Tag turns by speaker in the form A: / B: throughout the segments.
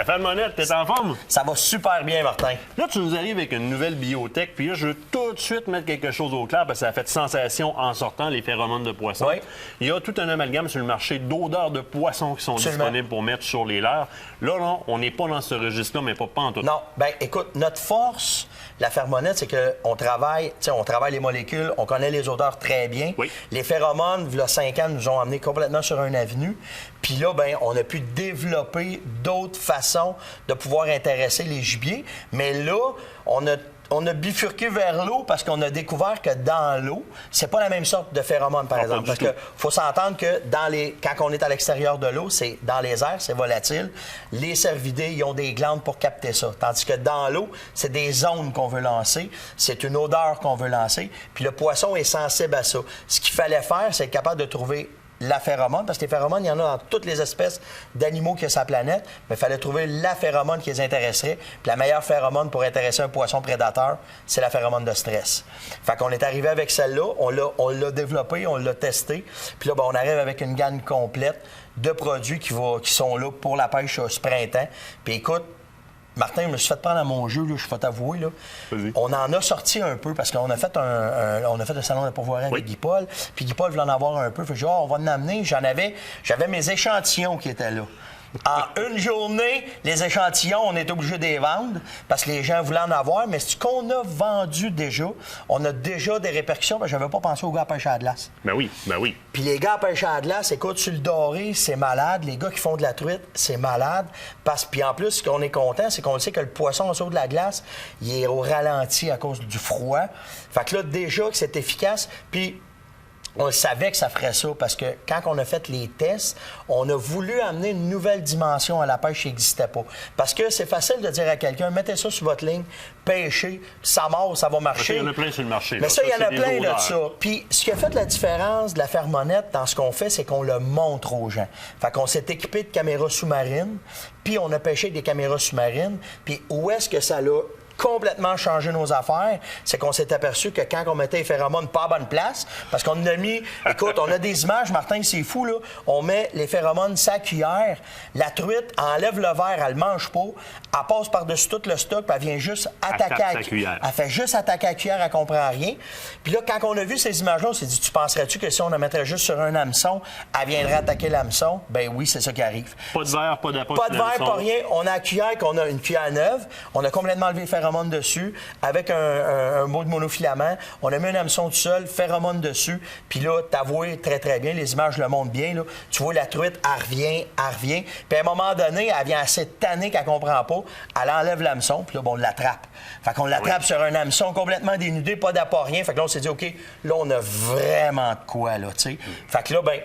A: Ça fait monette, t'es en forme?
B: Ça va super bien, Martin.
A: Là, tu nous arrives avec une nouvelle biotech, puis là, je veux tout de suite mettre quelque chose au clair parce que ça a fait sensation en sortant, les phéromones de poisson.
B: Oui.
A: Il y a tout un amalgame sur le marché d'odeurs de poisson qui sont disponibles pour mettre sur les leurs. Là, non, on n'est pas dans ce registre-là, mais pas en tout.
B: Non, bien, écoute, notre force, la fermonette, c'est qu'on travaille, on travaille les molécules, on connaît les odeurs très bien.
A: Oui.
B: Les phéromones, il y a 5 ans, nous ont amenés complètement sur un avenue. Puis là, ben, on a pu développer d'autres façons de pouvoir intéresser les gibiers. Mais là, on a bifurqué vers l'eau parce qu'on a découvert que dans l'eau, c'est pas la même sorte de phéromones, par exemple. Parce qu'il faut s'entendre que quand on est à l'extérieur de l'eau, c'est dans les airs, c'est volatile. Les cervidés, ils ont des glandes pour capter ça. Tandis que dans l'eau, c'est des ondes qu'on veut lancer, c'est une odeur qu'on veut lancer. Puis le poisson est sensible à ça. Ce qu'il fallait faire, c'est être capable de trouver la phéromone, parce que les phéromones, il y en a dans toutes les espèces d'animaux qu'il y a sur la planète, mais il fallait trouver la phéromone qui les intéresserait. Puis la meilleure phéromone pour intéresser un poisson prédateur, c'est la phéromone de stress. Fait qu'on est arrivé avec celle-là, on l'a développée, on l'a testée, puis là, ben, on arrive avec une gamme complète de produits qui sont là pour la pêche ce printemps. Puis écoute, Martin, je me suis fait prendre à mon jeu, là, je vais t'avouer. Là. On en a sorti un peu parce qu'on a fait un salon de pourvoirie avec Guy Paul. Puis Guy Paul voulait en avoir un peu. Fait que j'ai dit, on va en amener. J'avais mes échantillons qui étaient là. En une journée, les échantillons, on est obligé de les vendre parce que les gens voulaient en avoir. Mais ce qu'on a vendu déjà, on a déjà des répercussions. Je n'avais pas pensé aux gars à pêche à la glace.
A: Ben oui.
B: Puis les gars à pêche à la glace, écoute, sur le doré, c'est malade. Les gars qui font de la truite, c'est malade. Puis en plus, ce qu'on est content, c'est qu'on sait que le poisson en dessous de la glace, il est au ralenti à cause du froid. Fait que là, déjà que c'est efficace. Puis on savait que ça ferait ça parce que quand on a fait les tests, on a voulu amener une nouvelle dimension à la pêche qui n'existait pas. Parce que c'est facile de dire à quelqu'un, mettez ça sur votre ligne, pêchez, ça mord, ça va marcher.
A: Il y en a plein sur le marché.
B: Mais ça, il y en a plein de ça. Puis ce qui a fait la différence de la fermonette dans ce qu'on fait, c'est qu'on le montre aux gens. Fait qu'on s'est équipé de caméras sous-marines, puis on a pêché avec des caméras sous-marines. Puis où est-ce que ça l'a complètement changé nos affaires, c'est qu'on s'est aperçu que quand on mettait les phéromones pas à bonne place, parce qu'on a mis, écoute, on a des images, Martin, c'est fou, là, on met les phéromones sa cuillère, la truite enlève le verre, elle le mange pas, elle passe par-dessus tout le stock, puis elle vient juste attaquer à la cuillère. Elle fait juste attaquer à la cuillère, elle comprend rien. Puis là, quand on a vu ces images-là, on s'est dit, tu penserais-tu que si on la mettrait juste sur un hameçon, elle viendrait attaquer l'hameçon? Ben oui, c'est ça qui arrive.
A: Pas de verre, pas d'appât.
B: Pas de verre, pas rien. On a la cuillère, qu'on a une cuillère neuve, on a complètement enlevé les phéromones dessus, avec un mot de monofilament. On a mis un hameçon tout seul, phéromone dessus. Puis là, t'avoues très, très bien, les images le montrent bien. Là. Tu vois, la truite, elle revient. Puis à un moment donné, elle vient assez tannée qu'elle comprend pas. Elle enlève l'hameçon, puis là, bon, on l'attrape. Fait qu'on l'attrape sur un hameçon complètement dénudé, pas d'appât, rien. Fait que là, on s'est dit, OK, là, on a vraiment de quoi, là, tu sais. Fait que là, ben,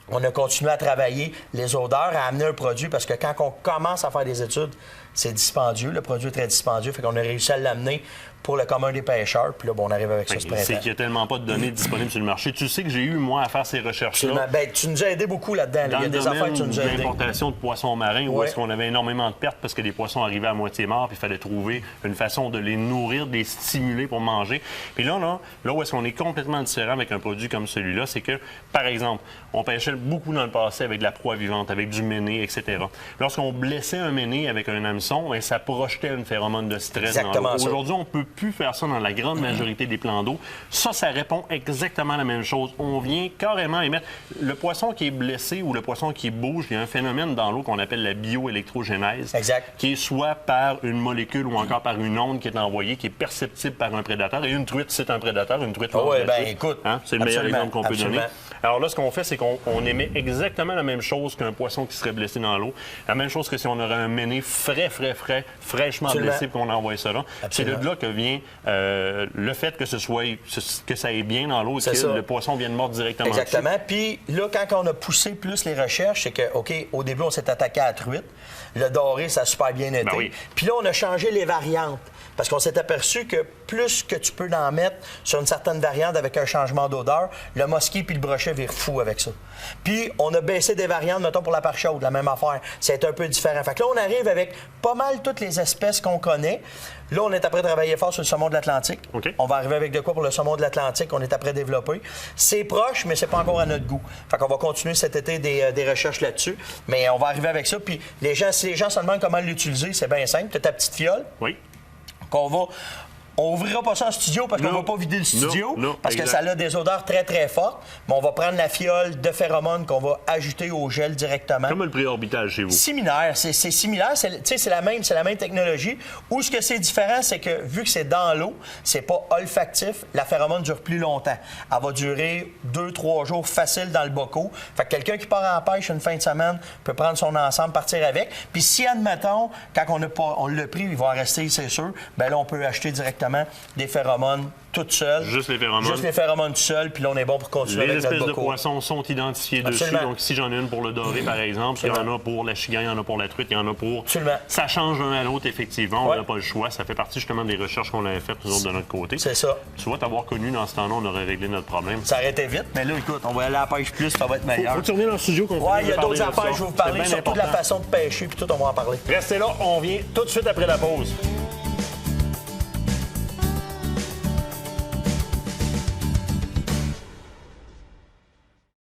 B: on a continué à travailler les odeurs, à amener un produit, parce que quand on commence à faire des études, c'est dispendieux, le produit est très dispendieux, fait qu'on a réussi à l'amener pour le commun des pêcheurs, puis là, bon, on arrive avec ça ce printemps.
A: C'est qu'il n'y a tellement pas de données disponibles sur le marché. Tu sais que j'ai eu, moi, à faire ces recherches-là.
B: Ben, tu nous as aidé beaucoup là-dedans.
A: Dans
B: il y a des affaires que tu nous as aidé.
A: L'importation de poissons marins, où est-ce qu'on avait énormément de pertes parce que les poissons arrivaient à moitié morts, puis il fallait trouver une façon de les nourrir, de les stimuler pour manger. Puis là où est-ce qu'on est complètement différent avec un produit comme celui-là, c'est que, par exemple, on pêchait beaucoup dans le passé avec de la proie vivante, avec du méné, etc. Lorsqu'on blessait un méné avec un hameçon, ça projetait une phéromone de stress dans l'eau. Aujourd'hui, on ne peut plus faire ça dans la grande majorité des plans d'eau. Ça répond exactement à la même chose. On vient carrément émettre... Le poisson qui est blessé ou le poisson qui bouge, il y a un phénomène dans l'eau qu'on appelle la bioélectrogénèse, qui est soit par une molécule ou encore par une onde qui est envoyée, qui est perceptible par un prédateur. Et une truite, c'est un prédateur. Une truite,
B: écoute,
A: c'est le meilleur exemple qu'on peut donner. Alors là, ce qu'on fait, c'est qu'on émet exactement la même chose qu'un poisson qui serait blessé dans l'eau. La même chose que si on aurait un méné fraîchement blessé, qu'on envoie ça là. C'est de là que vient le fait que ça aille bien dans l'eau et que le poisson vienne mordre directement.
B: Exactement. Puis là, quand on a poussé plus les recherches, c'est que, OK, au début, on s'est attaqué à la truite. Le doré, ça a super bien été. Puis là, on a changé les variantes. Parce qu'on s'est aperçu que plus que tu peux en mettre sur une certaine variante avec un changement d'odeur, le mosquée puis le brochet virent fou avec ça. Puis, on a baissé des variantes, mettons, pour la part chaude, la même affaire. C'est un peu différent. Fait que là, on arrive avec pas mal toutes les espèces qu'on connaît. Là, on est après travailler fort sur le saumon de l'Atlantique.
A: Okay.
B: On va arriver avec de quoi pour le saumon de l'Atlantique. On est après développer. C'est proche, mais c'est pas encore à notre goût. Fait qu'on va continuer cet été des recherches là-dessus. Mais on va arriver avec ça. Puis si les gens se demandent comment l'utiliser, c'est bien simple. Tu as ta petite fiole.
A: Oui.
B: On ouvrira pas ça en studio parce qu'on va pas vider le studio, parce que
A: exact.
B: ça a des odeurs très, très fortes. Mais on va prendre la fiole de phéromone qu'on va ajouter au gel directement.
A: Comme le préorbital chez vous.
B: Similaire, c'est similaire, c'est la même technologie. Où ce que c'est différent, c'est que vu que c'est dans l'eau, c'est pas olfactif, la phéromone dure plus longtemps. Elle va durer 2-3 jours facile dans le boco. Fait que quelqu'un qui part en pêche une fin de semaine peut prendre son ensemble, partir avec. Puis si, admettons, quand on l'a pris, il va en rester, c'est sûr, bien là, on peut acheter directement des phéromones toutes seules.
A: Juste les phéromones.
B: Juste les phéromones tout seuls, puis là, on est bon pour continuer avec notre boco.
A: Les espèces de poissons sont identifiées dessus.
B: Absolument.
A: Donc, si j'en ai une pour le doré, par exemple, il y en a pour la chigan, il y en a pour la truite, il y en a pour...
B: Absolument.
A: Ça change d'un à l'autre, effectivement.
B: Ouais.
A: On n'a pas le choix. Ça fait partie, justement, des recherches qu'on avait faites, nous autres, de notre côté.
B: C'est ça.
A: Tu vois, t'avoir connu dans ce temps-là, on aurait réglé notre problème.
B: Ça aurait été vite, mais là, écoute, on va aller à la pêche plus, ça va être meilleur.
A: Faut tourner dans le studio qu'on
B: Ouais, il y a d'autres affaires, je vais vous parler, surtout de la façon de pêcher, puis tout, on va en parler.
A: Restez là, on vient tout de suite après la pause.